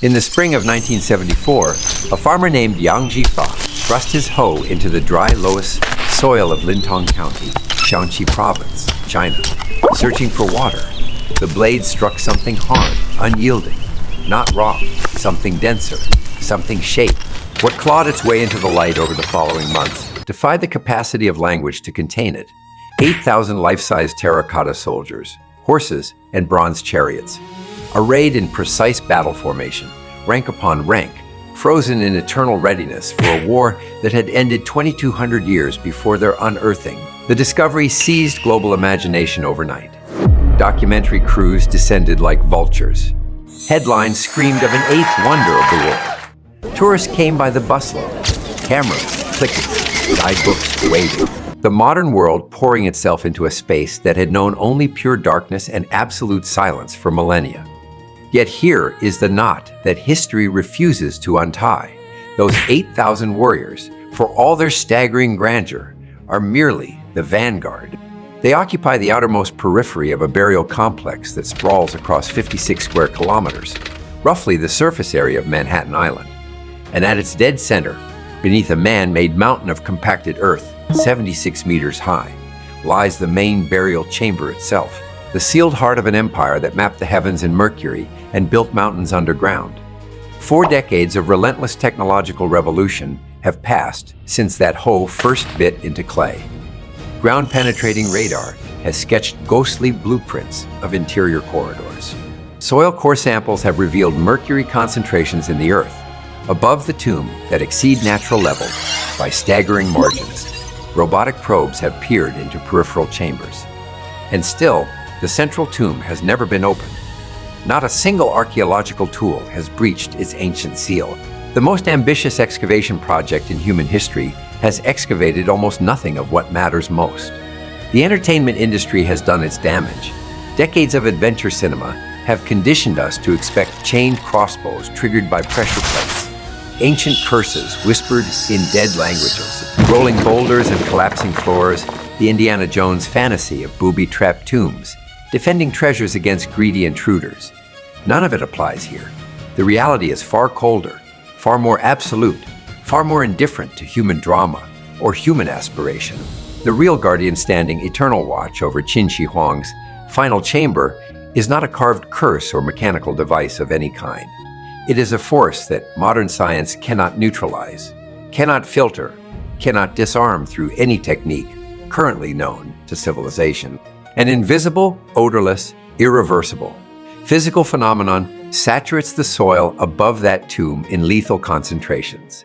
In the spring of 1974, a farmer named Yang Jifa thrust his hoe into the dry loess soil of Lintong County, Shaanxi Province, China, searching for water. The blade struck something hard, unyielding, not raw, something denser, something shaped. What clawed its way into the light over the following months defied the capacity of language to contain it. 8,000 life-size terracotta soldiers, horses, and bronze chariots, arrayed in precise battle formation, rank upon rank, frozen in eternal readiness for a war that had ended 2,200 years before their unearthing. The discovery seized global imagination overnight. Documentary crews descended like vultures. Headlines screamed of an eighth wonder of the world. Tourists came by the busload, cameras clicking, guidebooks waving. The modern world pouring itself into a space that had known only pure darkness and absolute silence for millennia. Yet here is the knot that history refuses to untie. Those 8,000 warriors, for all their staggering grandeur, are merely the vanguard. They occupy the outermost periphery of a burial complex that sprawls across 56 square kilometers, roughly the surface area of Manhattan Island. And at its dead center, beneath a man-made mountain of compacted earth, 76 meters high, lies the main burial chamber itself, the sealed heart of an empire that mapped the heavens in Mercury and built mountains underground. 4 decades of relentless technological revolution have passed since that hoe first bit into clay. Ground-penetrating radar has sketched ghostly blueprints of interior corridors. Soil core samples have revealed mercury concentrations in the earth, above the tomb, that exceed natural levels by staggering margins. Robotic probes have peered into peripheral chambers. And still, the central tomb has never been opened. Not a single archaeological tool has breached its ancient seal. The most ambitious excavation project in human history has excavated almost nothing of what matters most. The entertainment industry has done its damage. Decades of adventure cinema have conditioned us to expect chained crossbows triggered by pressure plates, ancient curses whispered in dead languages, rolling boulders and collapsing floors, the Indiana Jones fantasy of booby-trapped tombs, defending treasures against greedy intruders. None of it applies here. The reality is far colder, far more absolute, far more indifferent to human drama or human aspiration. The real guardian standing eternal watch over Qin Shi Huang's final chamber is not a carved curse or mechanical device of any kind. It is a force that modern science cannot neutralize, cannot filter, cannot disarm through any technique currently known to civilization. An invisible, odorless, irreversible physical phenomenon saturates the soil above that tomb in lethal concentrations.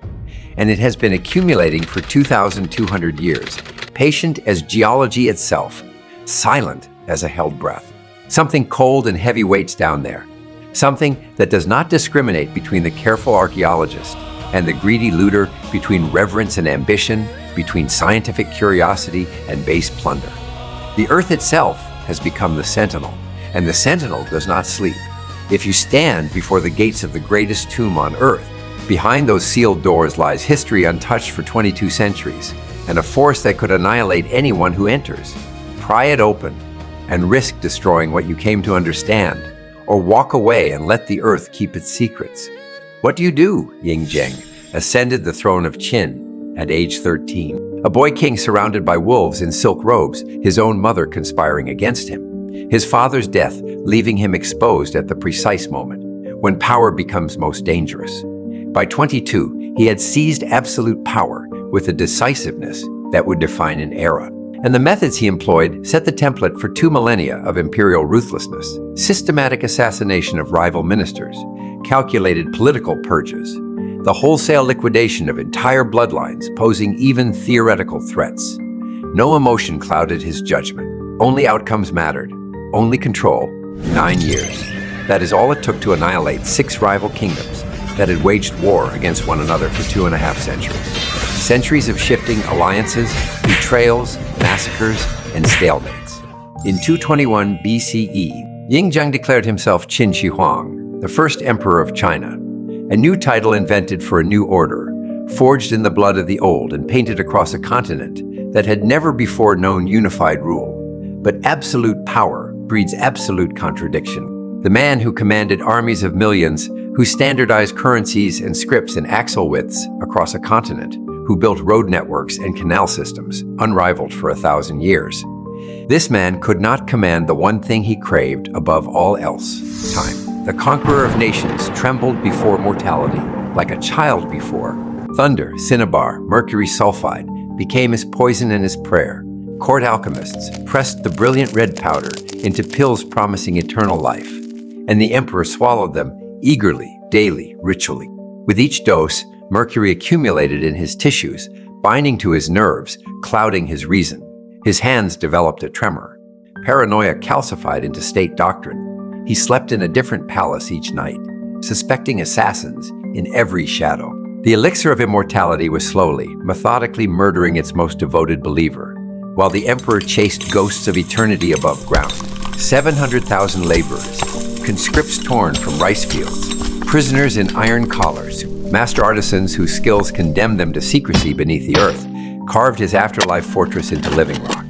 And it has been accumulating for 2,200 years, patient as geology itself, silent as a held breath. Something cold and heavy waits down there. Something that does not discriminate between the careful archaeologist and the greedy looter, between reverence and ambition, between scientific curiosity and base plunder. The earth itself has become the sentinel, and the sentinel does not sleep. If you stand before the gates of the greatest tomb on earth, behind those sealed doors lies history untouched for 22 centuries, and a force that could annihilate anyone who enters. Pry it open and risk destroying what you came to understand, or walk away and let the earth keep its secrets. What do you do? Ying Zheng ascended the throne of Qin at age 13. A boy king surrounded by wolves in silk robes, his own mother conspiring against him. His father's death leaving him exposed at the precise moment when power becomes most dangerous. By 22, he had seized absolute power with a decisiveness that would define an era. And the methods he employed set the template for 2 millennia of imperial ruthlessness, systematic assassination of rival ministers, calculated political purges, the wholesale liquidation of entire bloodlines posing even theoretical threats. No emotion clouded his judgment. Only outcomes mattered. Only control. 9 years. That is all it took to annihilate 6 rival kingdoms that had waged war against one another for 2.5 centuries. Centuries of shifting alliances, betrayals, massacres, and stalemates. In 221 BCE, Ying Zheng declared himself Qin Shi Huang, the first emperor of China, a new title invented for a new order, forged in the blood of the old and painted across a continent that had never before known unified rule. But absolute power breeds absolute contradiction. The man who commanded armies of millions who standardized currencies and scripts in axle widths across a continent, who built road networks and canal systems unrivaled for 1,000 years. This man could not command the one thing he craved above all else: time. The conqueror of nations trembled before mortality, like a child before. Thunder, cinnabar, mercury sulfide became his poison and his prayer. Court alchemists pressed the brilliant red powder into pills promising eternal life, and the emperor swallowed them eagerly, daily, ritually. With each dose, mercury accumulated in his tissues, binding to his nerves, clouding his reason. His hands developed a tremor. Paranoia calcified into state doctrine. He slept in a different palace each night, suspecting assassins in every shadow. The elixir of immortality was slowly, methodically murdering its most devoted believer, while the emperor chased ghosts of eternity above ground. 700,000 laborers, conscripts torn from rice fields, prisoners in iron collars, master artisans whose skills condemned them to secrecy beneath the earth, carved his afterlife fortress into living rock.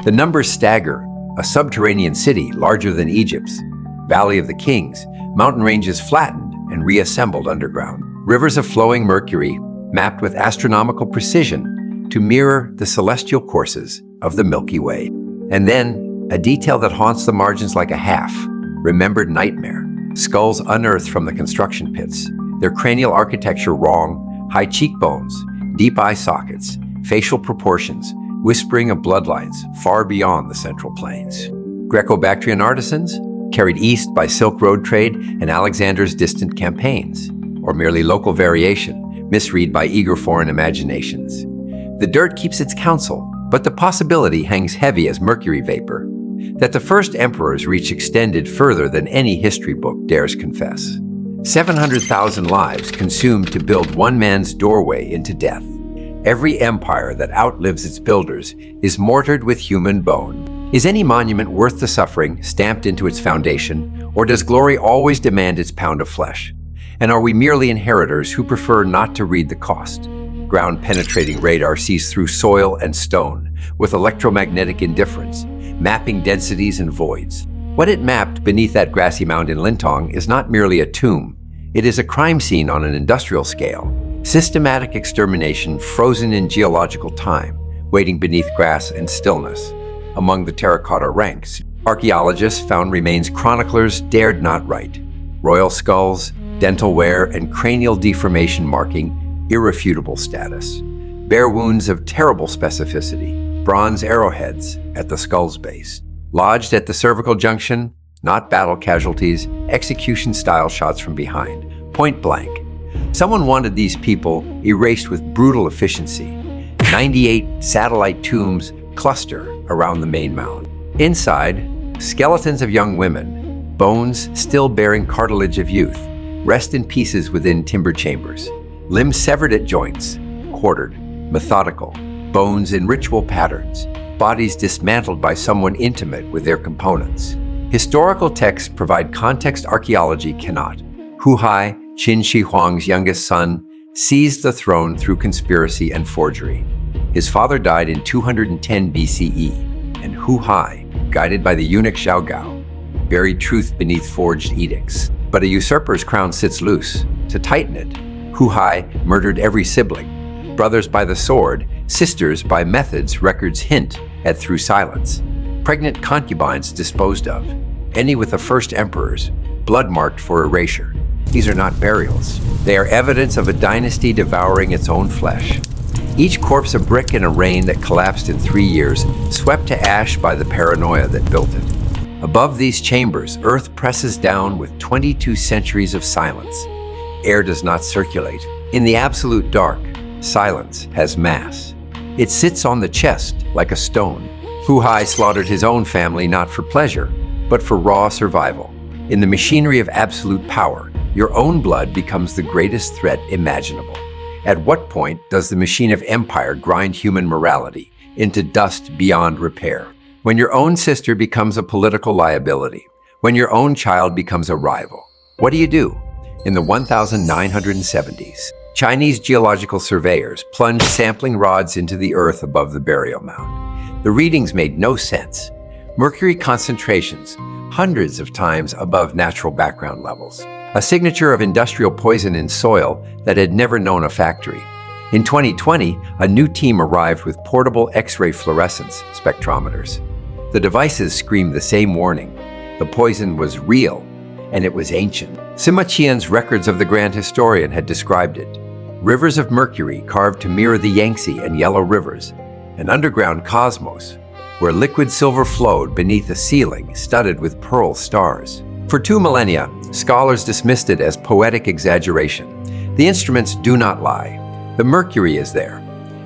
The numbers stagger: a subterranean city larger than Egypt's, Valley of the Kings, mountain ranges flattened and reassembled underground, rivers of flowing mercury mapped with astronomical precision to mirror the celestial courses of the Milky Way. And then, a detail that haunts the margins like a half-remembered nightmare: skulls unearthed from the construction pits, their cranial architecture wrong, high cheekbones, deep eye sockets, facial proportions, whispering of bloodlines far beyond the Central Plains. Greco-Bactrian artisans, carried east by Silk Road trade and Alexander's distant campaigns, or merely local variation, misread by eager foreign imaginations. The dirt keeps its counsel, but the possibility hangs heavy as mercury vapor that the first emperors reach extended further than any history book dares confess. 700,000 lives consumed to build one man's doorway into death. Every empire that outlives its builders is mortared with human bone. Is any monument worth the suffering stamped into its foundation, or does glory always demand its pound of flesh? And are we merely inheritors who prefer not to read the cost? Ground-penetrating radar sees through soil and stone with electromagnetic indifference, mapping densities and voids. What it mapped beneath that grassy mound in Lintong is not merely a tomb. It is a crime scene on an industrial scale. Systematic extermination frozen in geological time, waiting beneath grass and stillness. Among the terracotta ranks, archaeologists found remains chroniclers dared not write. Royal skulls, dental wear, and cranial deformation marking irrefutable status. Bare wounds of terrible specificity, bronze arrowheads at the skull's base. Lodged at the cervical junction, not battle casualties, execution-style shots from behind, point blank. Someone wanted these people erased with brutal efficiency. 98 satellite tombs cluster around the main mound. Inside, skeletons of young women, bones still bearing cartilage of youth, rest in pieces within timber chambers. Limbs severed at joints, quartered, methodical, bones in ritual patterns, bodies dismantled by someone intimate with their components. Historical texts provide context archaeology cannot. Hu Hai, Qin Shi Huang's youngest son, seized the throne through conspiracy and forgery. His father died in 210 BCE, and Hu Hai, guided by the eunuch Xiao Gao, buried truth beneath forged edicts. But a usurper's crown sits loose. To tighten it, Hu Hai murdered every sibling. Brothers by the sword, sisters by methods records hint at through silence. Pregnant concubines disposed of. Any with the first emperors, blood marked for erasure. These are not burials. They are evidence of a dynasty devouring its own flesh. Each corpse a brick in a rain that collapsed in 3 years, swept to ash by the paranoia that built it. Above these chambers, earth presses down with 22 centuries of silence. Air does not circulate. In the absolute dark, silence has mass. It sits on the chest like a stone. Hu Hai slaughtered his own family not for pleasure, but for raw survival. In the machinery of absolute power, your own blood becomes the greatest threat imaginable. At what point does the machine of empire grind human morality into dust beyond repair? When your own sister becomes a political liability, when your own child becomes a rival, what do? In the 1970s, Chinese geological surveyors plunged sampling rods into the earth above the burial mound. The readings made no sense. Mercury concentrations, hundreds of times above natural background levels. a signature of industrial poison in soil that had never known a factory. In 2020, a new team arrived with portable X-ray fluorescence spectrometers. The devices screamed the same warning. The poison was real, and it was ancient. Sima Qian's records of the Grand Historian had described it. Rivers of mercury carved to mirror the Yangtze and Yellow rivers, an underground cosmos where liquid silver flowed beneath a ceiling studded with pearl stars. For 2 millennia, scholars dismissed it as poetic exaggeration. The instruments do not lie. The mercury is there,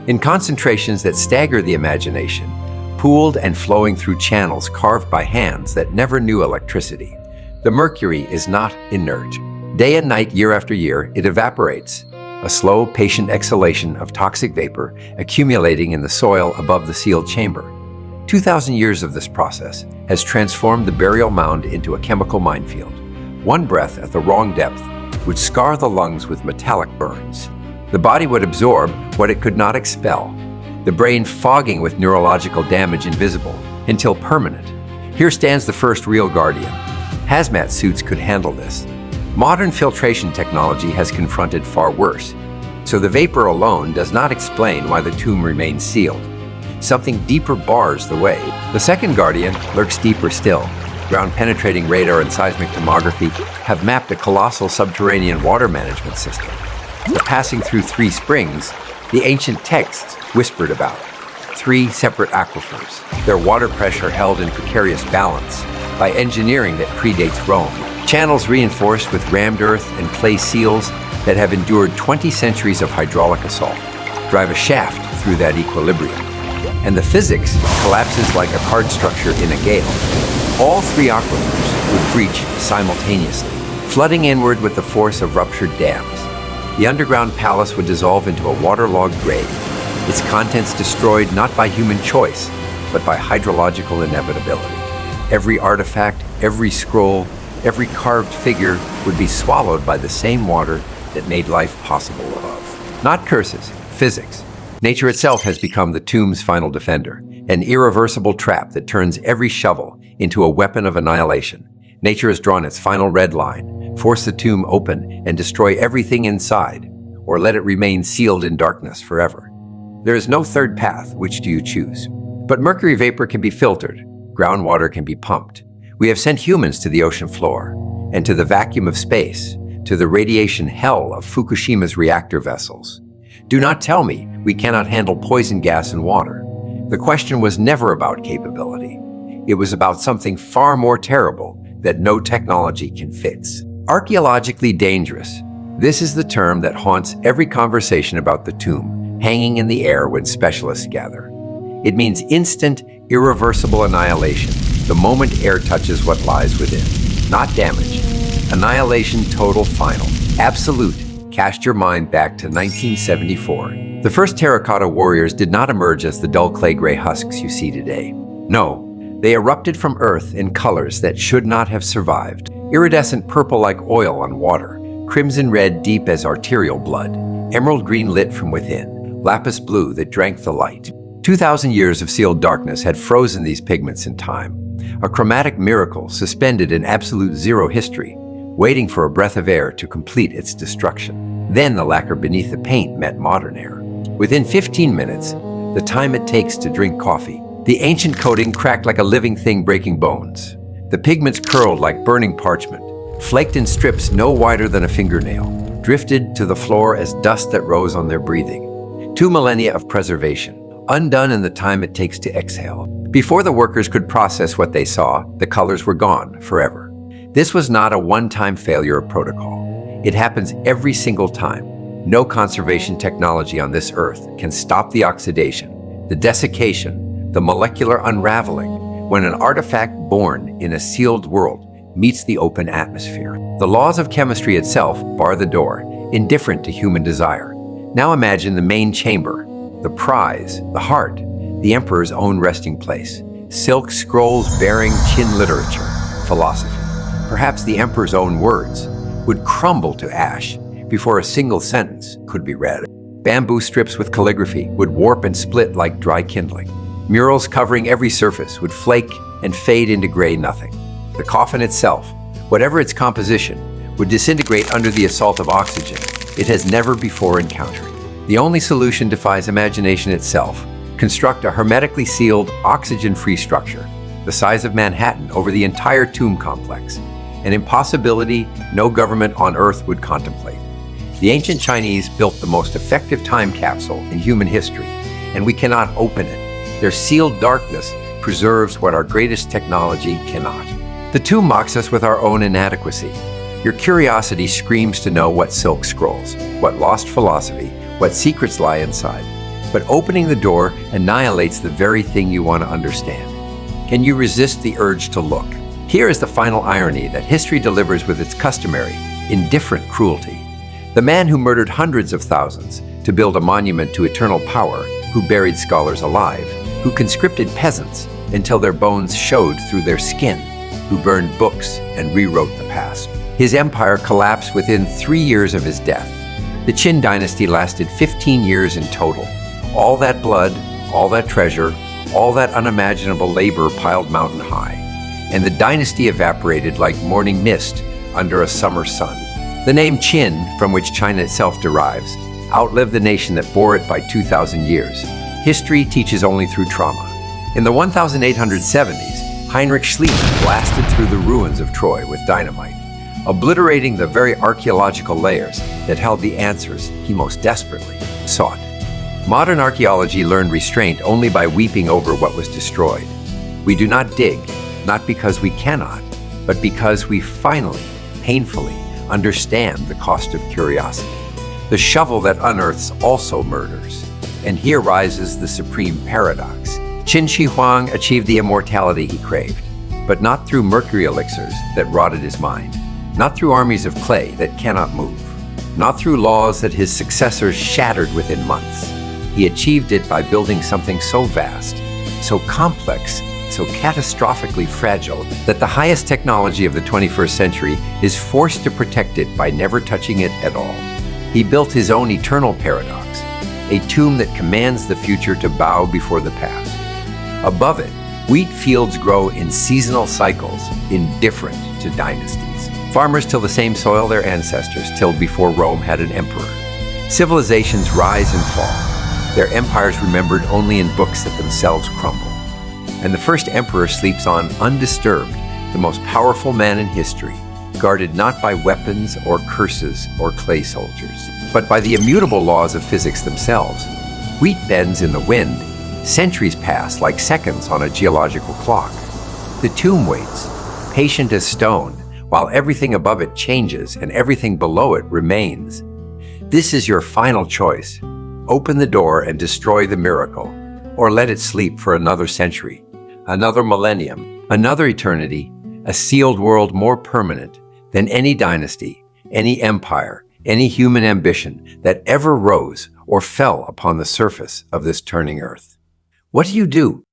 in concentrations that stagger the imagination, pooled and flowing through channels carved by hands that never knew electricity. The mercury is not inert. Day and night, year after year, it evaporates, a slow, patient exhalation of toxic vapor accumulating in the soil above the sealed chamber. 2,000 years of this process has transformed the burial mound into a chemical minefield. One breath at the wrong depth would scar the lungs with metallic burns. The body would absorb what it could not expel, the brain fogging with neurological damage invisible until permanent. Here stands the first real guardian. Hazmat suits could handle this. Modern filtration technology has confronted far worse, so the vapor alone does not explain why the tomb remains sealed. Something deeper bars the way. The second guardian lurks deeper still. Ground-penetrating radar and seismic tomography have mapped a colossal subterranean water management system. Passing through 3 springs, the ancient texts whispered about 3 separate aquifers, their water pressure held in precarious balance by engineering that predates Rome. Channels reinforced with rammed earth and clay seals that have endured 20 centuries of hydraulic assault drive a shaft through that equilibrium. And the physics collapses like a card structure in a gale. All 3 aquifers would breach simultaneously, flooding inward with the force of ruptured dams. The underground palace would dissolve into a waterlogged grave, its contents destroyed not by human choice, but by hydrological inevitability. Every artifact, every scroll, every carved figure would be swallowed by the same water that made life possible above. Not curses, physics. Nature itself has become the tomb's final defender, an irreversible trap that turns every shovel into a weapon of annihilation. Nature has drawn its final red line: force the tomb open and destroy everything inside, or let it remain sealed in darkness forever. There is no third path. Which do you choose? But mercury vapor can be filtered. Groundwater can be pumped. We have sent humans to the ocean floor and to the vacuum of space, to the radiation hell of Fukushima's reactor vessels. Do not tell me we cannot handle poison gas and water. The question was never about capability. It was about something far more terrible that no technology can fix. Archaeologically dangerous. This is the term that haunts every conversation about the tomb, hanging in the air when specialists gather. It means instant, irreversible annihilation, the moment air touches what lies within. Not damage. Annihilation, total, final. Absolute. Cast your mind back to 1974. The first terracotta warriors did not emerge as the dull clay-gray husks you see today. No, they erupted from earth in colors that should not have survived. Iridescent purple like oil on water, crimson red deep as arterial blood, emerald green lit from within, lapis blue that drank the light. 2,000 years of sealed darkness had frozen these pigments in time, a chromatic miracle suspended in absolute zero history, waiting for a breath of air to complete its destruction. Then the lacquer beneath the paint met modern air. Within 15 minutes, the time it takes to drink coffee, the ancient coating cracked like a living thing breaking bones. The pigments curled like burning parchment, flaked in strips no wider than a fingernail, drifted to the floor as dust that rose on their breathing. 2 millennia of preservation, undone in the time it takes to exhale. Before the workers could process what they saw, the colors were gone forever. This was not a one-time failure of protocol. It happens every single time. No conservation technology on this earth can stop the oxidation, the desiccation, the molecular unraveling when an artifact born in a sealed world meets the open atmosphere. The laws of chemistry itself bar the door, indifferent to human desire. Now imagine the main chamber, the prize, the heart, the emperor's own resting place. Silk scrolls bearing Qin literature, philosophy. Perhaps the emperor's own words would crumble to ash before a single sentence could be read. Bamboo strips with calligraphy would warp and split like dry kindling. Murals covering every surface would flake and fade into gray nothing. The coffin itself, whatever its composition, would disintegrate under the assault of oxygen it has never before encountered. The only solution defies imagination itself. Construct a hermetically sealed, oxygen-free structure, the size of Manhattan, over the entire tomb complex, an impossibility no government on Earth would contemplate. The ancient Chinese built the most effective time capsule in human history, and we cannot open it. Their sealed darkness preserves what our greatest technology cannot. The tomb mocks us with our own inadequacy. Your curiosity screams to know what silk scrolls, what lost philosophy, what secrets lie inside. But opening the door annihilates the very thing you want to understand. Can you resist the urge to look? Here is the final irony that history delivers with its customary, indifferent cruelty. The man who murdered hundreds of thousands to build a monument to eternal power, who buried scholars alive, who conscripted peasants until their bones showed through their skin, who burned books and rewrote the past. His empire collapsed within 3 years of his death. The Qin dynasty lasted 15 years in total. All that blood, all that treasure, all that unimaginable labor piled mountain high. And the dynasty evaporated like morning mist under a summer sun. The name Qin, from which China itself derives, outlived the nation that bore it by 2,000 years. History teaches only through trauma. In the 1870s, Heinrich Schliemann blasted through the ruins of Troy with dynamite, obliterating the very archaeological layers that held the answers he most desperately sought. Modern archaeology learned restraint only by weeping over what was destroyed. We do not dig, not because we cannot, but because we finally, painfully, understand the cost of curiosity. The shovel that unearths also murders. And here rises the supreme paradox. Qin Shi Huang achieved the immortality he craved, but not through mercury elixirs that rotted his mind, not through armies of clay that cannot move, not through laws that his successors shattered within months. He achieved it by building something so vast, so complex, so catastrophically fragile that the highest technology of the 21st century is forced to protect it by never touching it at all. He built his own eternal paradox, a tomb that commands the future to bow before the past. Above it, wheat fields grow in seasonal cycles, indifferent to dynasties. Farmers till the same soil their ancestors tilled before Rome had an emperor. Civilizations rise and fall, their empires remembered only in books that themselves crumble. And the first emperor sleeps on undisturbed, the most powerful man in history, guarded not by weapons or curses or clay soldiers, but by the immutable laws of physics themselves. Wheat bends in the wind. Centuries pass like seconds on a geological clock. The tomb waits, patient as stone, while everything above it changes and everything below it remains. This is your final choice. Open the door and destroy the miracle, or let it sleep for another century, another millennium, another eternity, a sealed world more permanent than any dynasty, any empire, any human ambition that ever rose or fell upon the surface of this turning earth. What do you do?